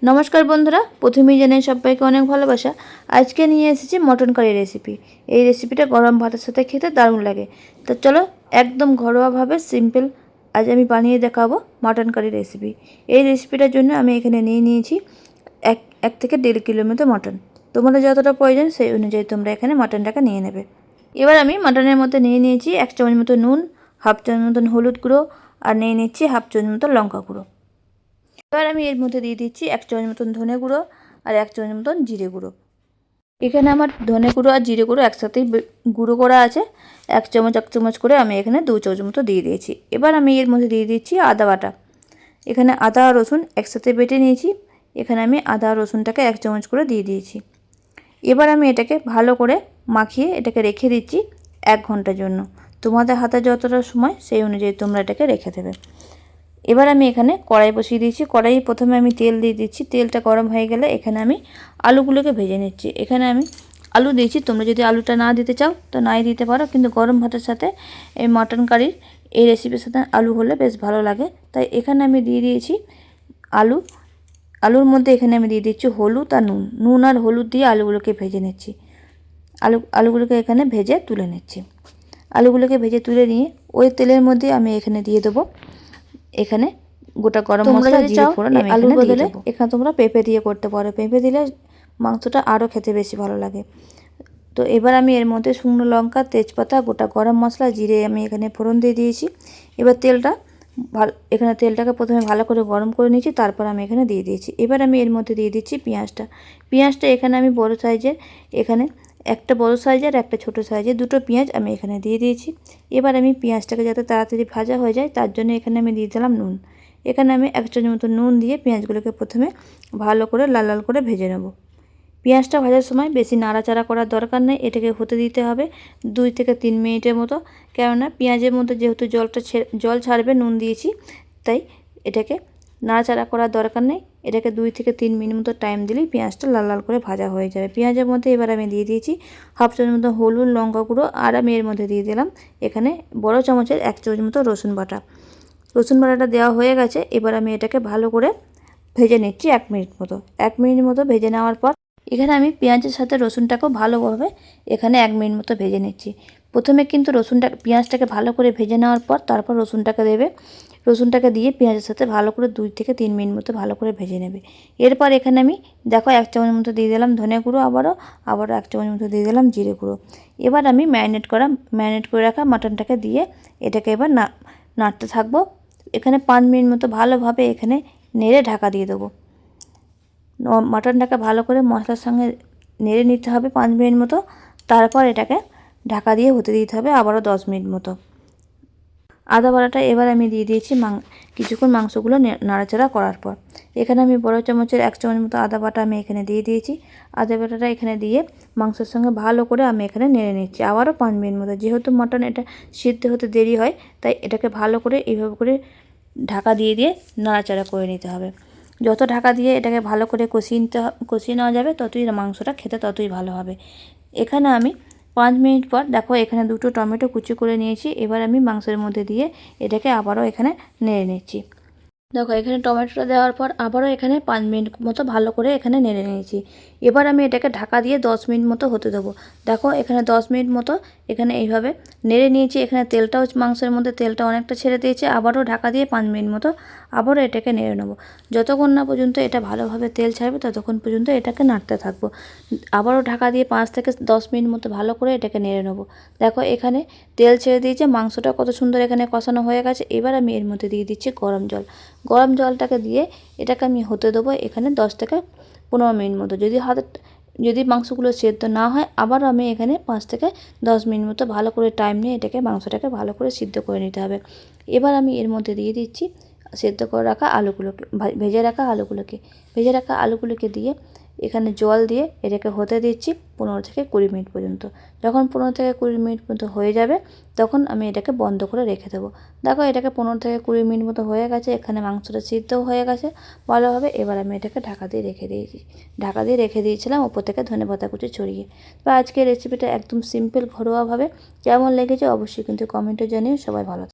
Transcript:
নমস্কার বন্ধুরা, প্রথমেই জানাই সবাইকে অনেক ভালোবাসা। আজকে নিয়ে এসেছি মটন কারি রেসিপি। এই রেসিপিটা গরম ভাতের সাথে খেতে দারুণ লাগে। তো চলো একদম ঘরোয়াভাবে সিম্পল আজ আমি বানিয়ে দেখাবো মটন কারি রেসিপি। এই রেসিপিটার জন্য আমি এখানে নিয়েছি এক থেকে 1.5 কিলোর মতো মটন। তোমাদের যতটা প্রয়োজন সেই অনুযায়ী তোমরা এখানে মটনটাকে নিয়ে নেবে। এবার আমি মটনের মধ্যে নিয়েছি 1 চামচ মতো নুন, হাফ চামচ মতন হলুদ গুঁড়ো আর নিয়ে নিচ্ছি হাফ চামচ মতো লঙ্কা গুঁড়ো। এবার আমি এর মধ্যে দিয়ে দিচ্ছি 1 চামচ মতন ধনে গুঁড়ো আর 1 চামচ মতন জিরে গুঁড়ো। এখানে আমার ধনে গুঁড়ো আর জিরে গুঁড়ো একসাথেই গুঁড়ো করা আছে। 1 চামচ করে আমি এখানে 2 চামচ মতো দিয়ে দিয়েছি। এবার আমি এর মধ্যে দিয়ে দিচ্ছি আদা বাটা। এখানে আদা আর রসুন একসাথে বেটে নিয়েছি। এখানে আমি আদা আর রসুনটাকে 1 চামচ করে দিয়ে দিয়েছি। এবার আমি এটাকে ভালো করে মাখিয়ে এটাকে রেখে দিচ্ছি 1 ঘন্টার জন্য। তোমাদের হাতে যতটা সময় সেই অনুযায়ী তোমরা এটাকে রেখে দেবে। এবার আমি এখানে কড়াই বসিয়ে দিয়েছি। কড়াই প্রথমে আমি তেল দিয়ে দিচ্ছি। তেলটা গরম হয়ে গেলে এখানে আমি আলুগুলোকে ভেজে নিচ্ছি। এখানে আমি আলু দিয়েছি, তোমরা যদি আলুটা না দিতে চাও তো নাই দিতে পারো, কিন্তু গরম ভাতের সাথে এই মটন কারির এই রেসিপির সাথে আলু হলে বেশ ভালো লাগে। তাই এখানে আমি দিয়ে দিয়েছি আলুর মধ্যে এখানে আমি দিয়ে দিচ্ছি হলুদ আর নুন আর হলুদ দিয়ে আলুগুলোকে ভেজে নিচ্ছি। আলুগুলোকে এখানে ভেজে তুলে নিচ্ছি। আলুগুলোকে ভেজে তুলে নিয়ে ওই তেলের মধ্যে আমি এখানে দিয়ে দেবো এখানে গোটা গরম মশলা, জিরে ফোড়ন। আমি আলুর বদলে এখানে তোমরা পেঁপে দিয়ে করতে পারো। পেঁপে দিলে মাংসটা আরও খেতে বেশি ভালো লাগে। তো এবার আমি এর মধ্যে শুকনো লঙ্কা, তেজপাতা, গোটা গরম মশলা, জিরে আমি এখানে ফোড়ন দিয়ে দিয়েছি। এবার তেলটাকে প্রথমে ভালো করে গরম করে নিয়েছি, তারপর আমি এখানে দিয়ে দিয়েছি। এবার আমি এর মধ্যে দিয়ে দিচ্ছি পেঁয়াজটা এখানে আমি বড় সাইজের, এখানে একটা বড় সাইজের একটা ছোট সাইজের দুটো পেঁয়াজ আমি এখানে দিয়ে দিয়েছি। এবার আমি পেঁয়াজটাকে যাতে তাড়াতাড়ি ভাজা হয়ে যায় তার জন্য এখানে আমি দিয়ে দিলাম নুন। এখানে আমি 1 চামচ মতো নুন দিয়ে পেঁয়াজগুলোকে প্রথমে ভালো করে লাল লাল করে ভেজে নেব। পেঁয়াজটা ভাজার সময় বেশি নাড়াচাড়া করার দরকার নেই, এটাকে হতে দিতে হবে 2 থেকে 3 মিনিটের মতো। কেননা পেঁয়াজের মধ্যে যেহেতু জল ছাড়বে নুন দিয়েছি, তাই এটাকে নাড়াচাড়া করার দরকার নেই। এটাকে 2 থেকে 3 মিনিট মতো টাইম দিলেই পেঁয়াজটা লাল লাল করে ভাজা হয়ে যাবে। পেঁয়াজের মধ্যে এবার আমি দিয়ে দিয়েছি হাফ চামচ মতো হলুদ, লঙ্কা গুঁড়ো আর আমি এর মধ্যে দিয়ে দিলাম এখানে বড় চামচের 1 চামচ মতো রসুন বাটাটা দেওয়া হয়ে গেছে। এবার আমি এটাকে ভালো করে ভেজে নিচ্ছি 1 মিনিট মতো। 1 মিনিট মতো ভেজে নেওয়ার পর এখানে আমি পেঁয়াজের সাথে রসুনটাকেও ভালোভাবে এখানে 1 মিনিট মতো ভেজে নিচ্ছি। প্রথমে কিন্তু পেঁয়াজটাকে ভালো করে ভেজে নেওয়ার পর তারপর রসুনটাকে দেবে। রসুনটাকে দিয়ে পেঁয়াজের সাথে ভালো করে 2 থেকে 3 মিনিট মতো ভালো করে ভেজে নেবে। এরপর এখানে আমি দেখো 1 চামচ মতো দিয়ে দিলাম ধনে গুঁড়ো, আবারও 1 চামচ মতো দিয়ে দিলাম জিরে গুঁড়ো। এবার আমি ম্যারিনেট করে রাখা মাটনটাকে দিয়ে এটাকে এবার নাড়তে থাকবো। এখানে 5 মিনিট মতো ভালোভাবে এখানে নেড়ে ঢাকা দিয়ে দেবো। মাটনটাকে ভালো করে মশলার সঙ্গে নেড়ে নিতে হবে 5 মিনিট মতো। তারপর এটাকে ঢাকা দিয়ে হতে দিতে হবে আবারও 10 মিনিট মতো। আদা বাটাটা এবার আমি দিয়ে দিয়েছি কিছুক্ষণ মাংসগুলো নাড়াচাড়া করার পর। এখানে আমি বড় চামচের 1 চামচ মতো আদা বাটা আমি এখানে দিয়ে দিয়েছি। আদা বাটাটা এখানে দিয়ে মাংসের সঙ্গে ভালো করে আমি এখানে নেড়ে নিচ্ছি আবারও 5 মিনিট মতো। যেহেতু মটন এটা সিদ্ধ হতে দেরি হয়, তাই এটাকে ভালো করে এইভাবে করে ঢাকা দিয়ে নাড়াচাড়া করে নিতে হবে। যত ঢাকা দিয়ে এটাকে ভালো করে কষিয়ে নেওয়া যাবে ততই মাংসটা খেতে ততই ভালো হবে। এখানে আমি 5 মিনিট পর দেখো এখানে 2টো টমেটো কুচি করে নিয়েছি। এবার আমি মাংসের মধ্যে দিয়ে এটাকে আবারও এখানে নেড়ে নিচ্ছি। দেখো এখানে টমেটোটা দেওয়ার পর আবারও এখানে 5 মিনিট মতো ভালো করে এখানে নেড়ে নিয়েছি। এবার আমি এটাকে ঢাকা দিয়ে 10 মিনিট মতো হতে দেবো। দেখো এখানে 10 মিনিট মতো এখানে এইভাবে নেড়ে নিয়েছি। এখানে মাংসের মধ্যে তেলটা অনেকটা ছেড়ে দিয়েছে। আবারও ঢাকা দিয়ে 5 মিনিট মতো আবারও এটাকে নেড়ে নেবো। যতক্ষণ না পর্যন্ত এটা ভালোভাবে তেল ছাড়বে ততক্ষণ পর্যন্ত এটাকে নাড়তে থাকবো। আবারও ঢাকা দিয়ে 5 থেকে 10 মিনিট মতো ভালো করে এটাকে নেড়ে নেবো। দেখো এখানে তেল ছেড়ে দিয়েছে, মাংসটা কত সুন্দর এখানে কষানো হয়ে গেছে। এবার আমি এর মধ্যে দিয়ে দিচ্ছি গরম জলটাকে দিয়ে এটাকে আমি হতে দেবো এখানে 10 থেকে 15 মিনিট মতো। যদি মাংসগুলো সেদ্ধ না হয় আবারও আমি এখানে 5 থেকে 10 মিনিট মতো ভালো করে টাইম নিয়ে মাংসটাকে ভালো করে সিদ্ধ করে নিতে হবে। এবার আমি এর মধ্যে দিয়ে দিচ্ছি সেদ্ধ করে রাখা ভেজে রাখা আলুগুলোকে দিয়ে এখানে জল দিয়ে এটাকে হতে দিচ্ছি 15 থেকে 20 মিনিট পর্যন্ত। যখন 15 থেকে 20 মিনিট মতো হয়ে যাবে তখন আমি এটাকে বন্ধ করে রেখে দেবো। দেখো এটাকে 15 থেকে 20 মিনিট মতো হয়ে গেছে। এখানে মাংসটা সিদ্ধও হয়ে গেছে ভালোভাবে। এবার আমি এটাকে ঢাকা দিয়ে রেখে দিয়েছিলাম ওপর থেকে ধনেপাতা কুচি ছড়িয়ে। তো আজকের রেসিপিটা একদম সিম্পল ঘরোয়াভাবে কেমন লেগেছে অবশ্যই কিন্তু কমেন্টে জানিয়ে। সবাই ভালো।